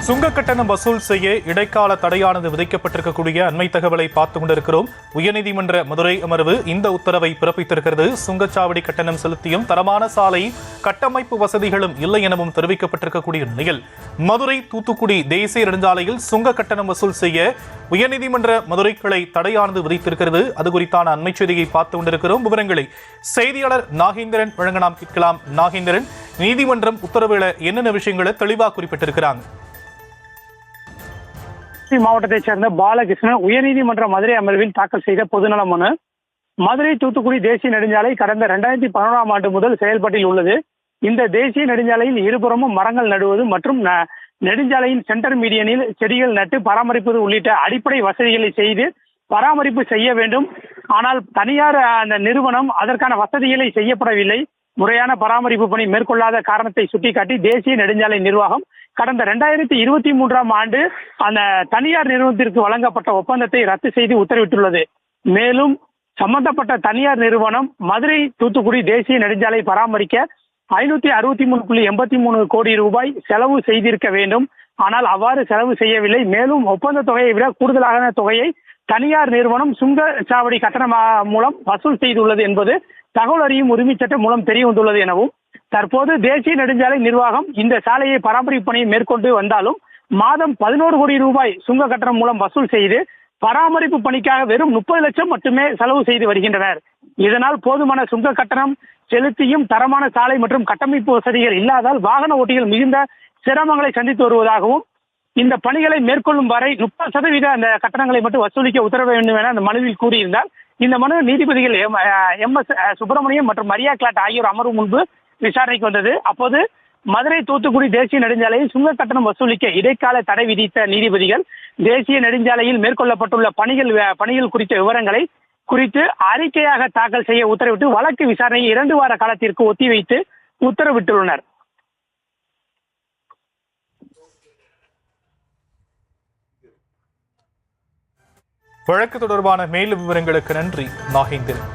சுங்க கட்டணம் வசூல் செய்ய இடைக்கால தடையானது விதிக்கப்பட்டிருக்கக்கூடிய அண்மை தகவலை பார்த்துக் கொண்டிருக்கிறோம். உயர்நீதிமன்ற மதுரை அமர்வு இந்த உத்தரவை பிறப்பித்திருக்கிறது. சுங்கச்சாவடி கட்டணம் செலுத்தியும் தரமான சாலை கட்டமைப்பு வசதிகளும் இல்லை எனவும் தெரிவிக்கப்பட்டிருக்கக்கூடிய நிலையில் மதுரை தூத்துக்குடி தேசிய நெடுஞ்சாலையில் சுங்க கட்டணம் வசூல் செய்ய உயர்நீதிமன்ற மதுரை கிளை தடையானது விதித்திருக்கிறது. அது குறித்தான அண்மை செய்தியை பார்த்துக் கொண்டிருக்கிறோம். விவரங்களை செய்தியாளர் நாகேந்திரன் வழங்க நாம் கேட்கலாம். நாகேந்திரன், நீதிமன்றம் உத்தரவுல என்னென்ன விஷயங்களை தெளிவாக குறிப்பிட்டிருக்கிறாங்க? மாவட்டத்தைச் சேர்ந்த பாலகிருஷ்ணன் உயர்நீதிமன்ற மதுரை அமர்வில் தாக்கல் செய்த பொதுநல மனு. மதுரை தூத்துக்குடி தேசிய நெடுஞ்சாலை கடந்த 2011ஆம் ஆண்டு முதல் செயல்பாட்டில் உள்ளது. இந்த தேசிய நெடுஞ்சாலையில் இருபுறமும் மரங்கள் நடுவது மற்றும் நெடுஞ்சாலையின் சென்டர் மீடியனில் செடிகள் நட்டு பராமரிப்பது உள்ளிட்ட அடிப்படை வசதிகளை செய்து பராமரிப்பு செய்ய வேண்டும். ஆனால் தனியார் அந்த நிறுவனம் அதற்கான வசதிகளை செய்யப்படவில்லை. முறையான பராமரிப்பு பணி மேற்கொள்ளாத காரணத்தை சுட்டிக்காட்டி தேசிய நெடுஞ்சாலை நிர்வாகம் கடந்த 2023ஆம் ஆண்டு அந்த தனியார் நிறுவனத்திற்கு வழங்கப்பட்ட ஒப்பந்தத்தை ரத்து செய்து உத்தரவிட்டுள்ளது. மேலும் சம்பந்தப்பட்ட தனியார் நிறுவனம் மதுரை தூத்துக்குடி தேசிய நெடுஞ்சாலை பராமரிக்க 563.83 கோடி ரூபாய் செலவு செய்திருக்க வேண்டும். ஆனால் அவ்வாறு செலவு செய்யவில்லை. மேலும் ஒப்பந்த தொகையை விட கூடுதலான தொகையை தனியார் நிறுவனம் சுங்கச்சாவடி கட்டணம் மூலம் வசூல் செய்துள்ளது என்பது தகவல் அறியும் உரிமை சட்டம் மூலம் தெரிய வந்துள்ளது எனவும், தற்போது தேசிய நெடுஞ்சாலை நிர்வாகம் இந்த சாலையை பராமரிப்பு பணியை மேற்கொண்டு வந்தாலும் மாதம் 11 கோடி ரூபாய் சுங்க கட்டணம் மூலம் வசூல் செய்து பராமரிப்பு பணிக்காக வெறும் 30 லட்சம் மட்டுமே செலவு செய்து வருகின்றனர். இதனால் போதுமான சுங்க கட்டணம் செலுத்தியும் தரமான சாலை மற்றும் கட்டமைப்பு வசதிகள் இல்லாதால் வாகன ஓட்டிகள் மிகுந்த சிரமங்களை சந்தித்து வருவதாகவும், இந்த பணிகளை மேற்கொள்ளும் வரை 30% அந்த கட்டணங்களை மட்டும் வசூலிக்க உத்தரவு வேண்டும் என அந்த மனுவில் கூறியிருந்தார். இந்த மனு நீதிபதிகள் MS சுப்பிரமணியம் மற்றும் மரியா கிளாட் ஆகியோர் அமர்வு முன்பு விசாரணைக்கு வந்தது. அப்போது மதுரை தூத்துக்குடி தேசிய நெடுஞ்சாலையில் சுங்க கட்டணம் வசூலிக்க இடைக்கால தடை விதித்த நீதிபதிகள் தேசிய நெடுஞ்சாலையில் மேற்கொள்ளப்பட்டுள்ள பணிகள் குறித்த விவரங்களை குறித்து அறிக்கையாக தாக்கல் செய்ய உத்தரவிட்டு வழக்கு விசாரணையை 2 வார காலத்திற்கு ஒத்திவைத்து உத்தரவிட்டுள்ளனர். வழக்கு தொடர்பான மேலும் விவரங்களுக்கு நன்றி நாகேந்திரன்.